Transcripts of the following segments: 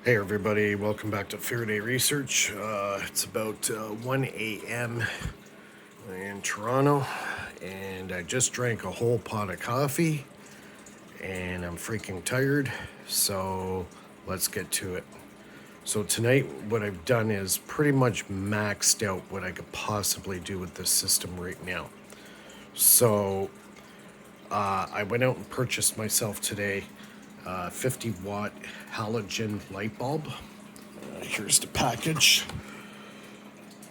Hey everybody, welcome back to Faraday Research. It's about 1 a.m. in Toronto, and I just drank a whole pot of coffee, and I'm freaking tired, so let's get to it. So tonight, what I've done is pretty much maxed out what I could possibly do with this system right now. So I went out and purchased myself today a 50 watt halogen light bulb. Here's the package.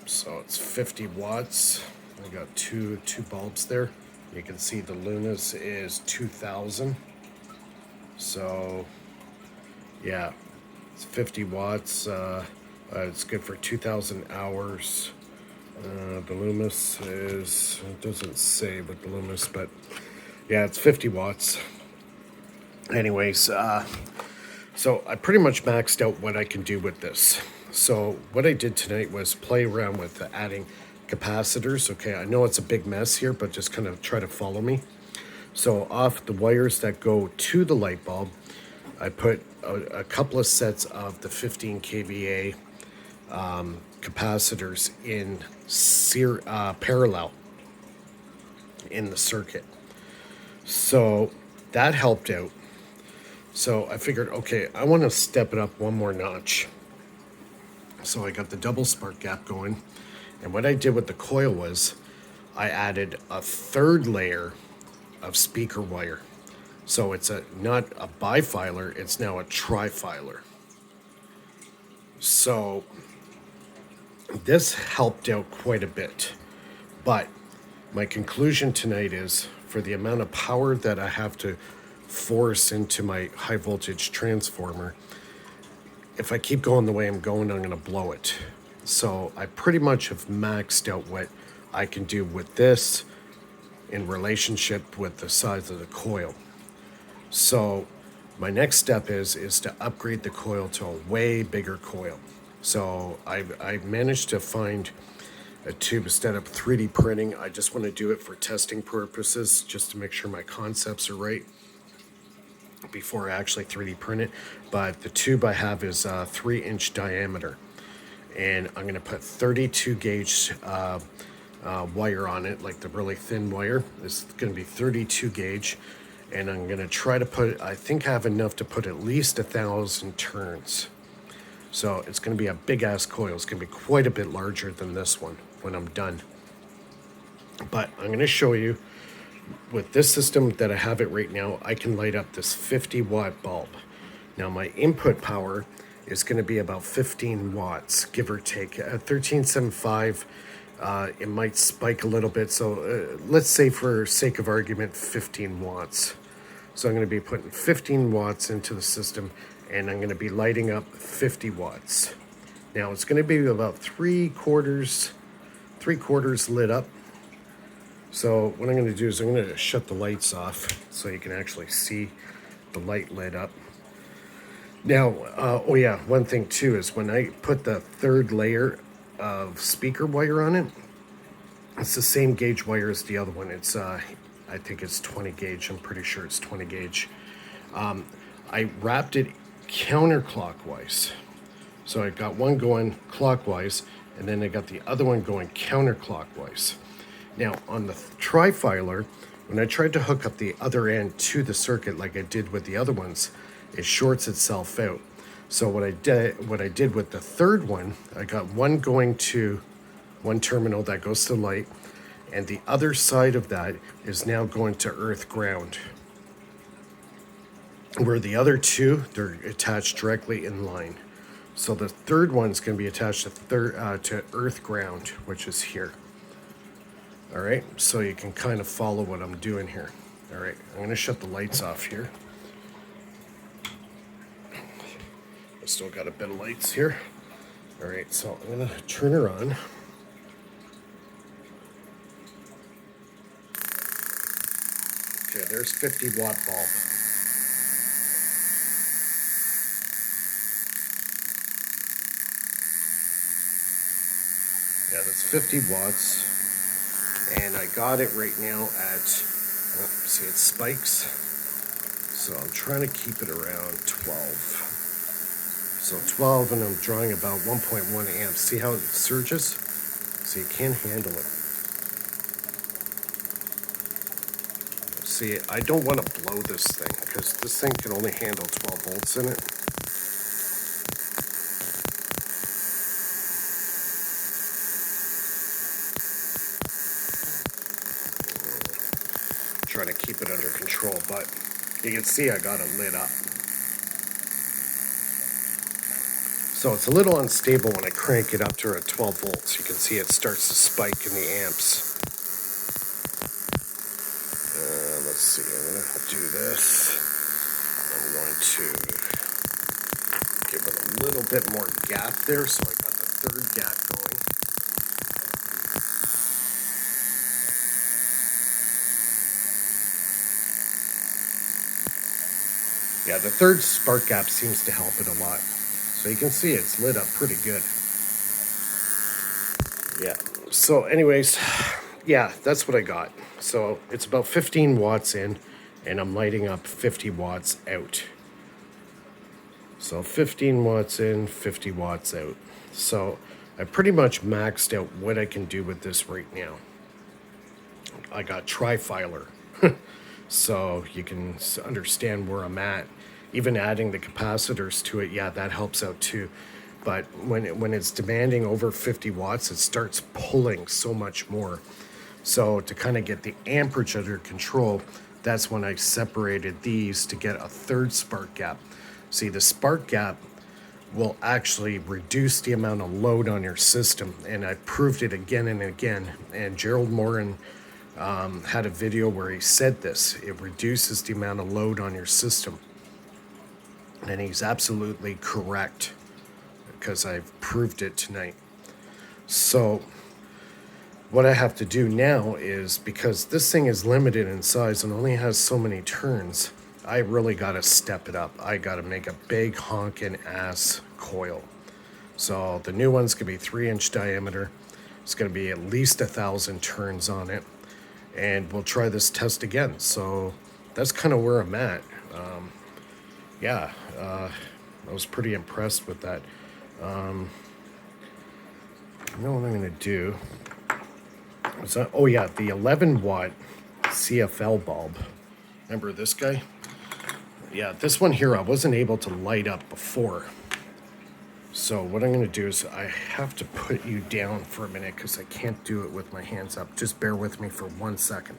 So it's 50 watts. I got two bulbs there. You can see the luminous is 2000. So yeah, it's 50 watts. It's good for 2000 hours. The luminous is, it doesn't say what the luminous, but yeah, it's 50 watts. Anyways, so I pretty much maxed out what I can do with this. So what I did tonight was play around with adding capacitors. Okay, I know it's a big mess here, but just kind of try to follow me. So off the wires that go to the light bulb, I put a couple of sets of the 15 kVA capacitors in parallel in the circuit. So that helped out. So I figured, okay, I want to step it up one more notch. So I got the double spark gap going. And what I did with the coil was I added a third layer of speaker wire. So it's not a bifilar, it's now a trifilar. So this helped out quite a bit. But my conclusion tonight is for the amount of power that I have to force into my high voltage transformer, if I keep going the way I'm going, I'm going to blow it. So I pretty much have maxed out what I can do with this in relationship with the size of the coil. So my next step is to upgrade the coil to a way bigger coil. So I managed to find a tube instead of 3D printing. I just want to do it for testing purposes, just to make sure my concepts are right before I actually 3D print it. But the tube I have is 3-inch diameter, and I'm going to put 32 gauge wire on it, like the really thin wire. It's going to be 32 gauge, and I'm going to try to put, I think I have enough to put at least 1,000 turns. So it's going to be a big ass coil. It's going to be quite a bit larger than this one when I'm done. But I'm going to show you with this system that I have it right now, I can light up this 50 watt bulb. Now my input power is going to be about 15 watts, give or take. At 1375, it might spike a little bit. So let's say for sake of argument, 15 watts. So I'm going to be putting 15 watts into the system, and I'm going to be lighting up 50 watts. Now it's going to be about three quarters lit up. So what I'm going to do is I'm going to shut the lights off so you can actually see the light lit up. Now, oh yeah, one thing too is when I put the third layer of speaker wire on it, it's the same gauge wire as the other one. It's, I think it's 20 gauge. I'm pretty sure it's 20 gauge. I wrapped it counterclockwise. So I got one going clockwise, and then I got the other one going counterclockwise. Now, on the trifilar, when I tried to hook up the other end to the circuit like I did with the other ones, it shorts itself out. So what I did with the third one, I got one going to one terminal that goes to light, and the other side of that is now going to earth ground. Where the other two, they're attached directly in line. So the third one's going to be attached to earth ground, which is here. All right, so you can kind of follow what I'm doing here. All right, I'm going to shut the lights off here. I still got a bit of lights here. All right, so I'm going to turn her on. Okay, there's 50 watt bulb. Yeah, that's 50 watts. And I got it right now at, see, it spikes. So I'm trying to keep it around 12. So 12, and I'm drawing about 1.1 amps. See how it surges? So you can't handle it. See, I don't want to blow this thing because this thing can only handle 12 volts in it. Trying to keep it under control, but you can see I got it lit up. So it's a little unstable when I crank it up to 12 volts. You can see it starts to spike in the amps. Let's see, I'm going to do this. I'm going to give it a little bit more gap there, so I got the third gap going. Yeah, the third spark gap seems to help it a lot. So you can see it's lit up pretty good. Yeah, so anyways, yeah, that's what I got. So it's about 15 watts in, and I'm lighting up 50 watts out. So 15 watts in, 50 watts out. So I pretty much maxed out what I can do with this right now. I got tri-filer, so you can understand where I'm at. Even adding the capacitors to it, yeah, that helps out too. But when it's demanding over 50 watts, it starts pulling so much more. So to kind of get the amperage under control, that's when I separated these to get a third spark gap. See, the spark gap will actually reduce the amount of load on your system, and I proved it again and again. And Gerald Morin had a video where he said this: it reduces the amount of load on your system, and he's absolutely correct because I've proved it tonight. So what I have to do now is, because this thing is limited in size and only has so many turns, I really got to step it up. I got to make a big honking ass coil. So the new one's going to be 3-inch diameter. It's going to be at least 1,000 turns on it. And we'll try this test again. So that's kind of where I'm at. I was pretty impressed with that. You know what I'm going to do? Oh yeah, the 11 watt CFL bulb. Remember this guy? Yeah, this one here I wasn't able to light up before. So what I'm going to do is I have to put you down for a minute because I can't do it with my hands up. Just bear with me for 1 second.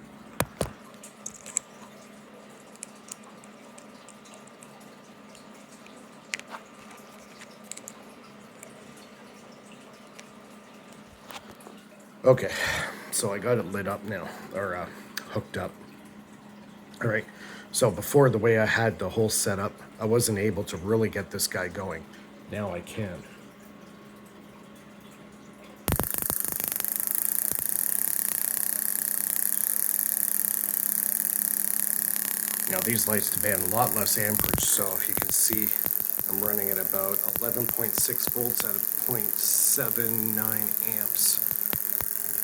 Okay, so I got it lit up now, or hooked up. All right, so before, the way I had the whole setup, I wasn't able to really get this guy going. Now I can. Now these lights demand a lot less amperage, so you can see I'm running at about 11.6 volts at 0.79 amps,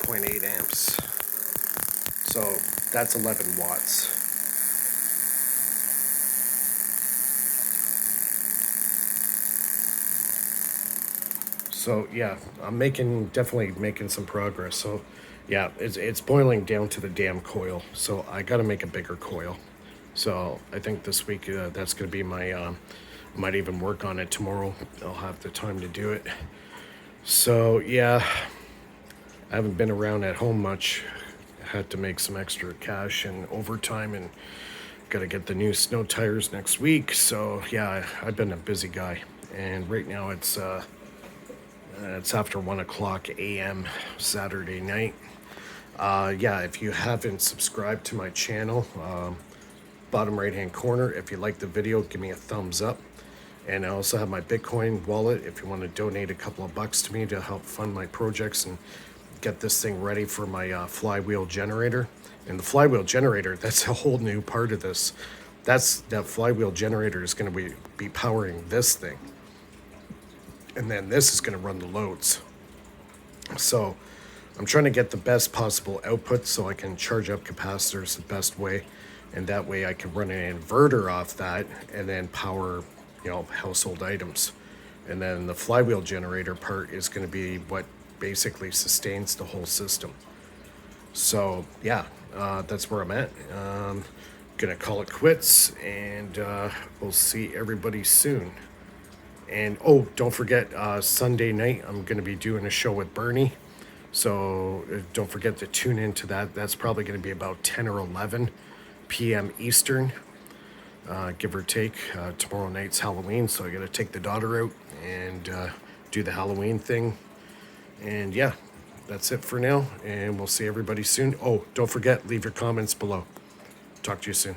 0.8 amps. So that's 11 watts. So yeah, I'm definitely making some progress. So yeah, it's boiling down to the damn coil. So I got to make a bigger coil. So I think this week that's going to be my, might even work on it tomorrow. I'll have the time to do it. So yeah, I haven't been around at home much. I had to make some extra cash and overtime, and got to get the new snow tires next week. So yeah, I've been a busy guy. And right now it's after 1 o'clock a.m. Saturday night. Yeah, if you haven't subscribed to my channel, bottom right hand corner, if you like the video, give me a thumbs up. And I also have my Bitcoin wallet if you want to donate a couple of bucks to me to help fund my projects and get this thing ready for my flywheel generator. And the flywheel generator, that's a whole new part of this. That flywheel generator is going to be powering this thing. And then this is going to run the loads. So I'm trying to get the best possible output so I can charge up capacitors the best way. And that way I can run an inverter off that and then power, household items. And then the flywheel generator part is going to be what basically sustains the whole system. So yeah, that's where I'm at. Gonna call it quits, and we'll see everybody soon. And oh, don't forget, Sunday night I'm gonna be doing a show with Bernie. So don't forget to tune into that. That's probably going to be about 10 or 11 p.m. Eastern, give or take. Tomorrow night's Halloween, so I got to take the daughter out and do the Halloween thing. And yeah, that's it for now. And we'll see everybody soon. Oh, don't forget, leave your comments below. Talk to you soon.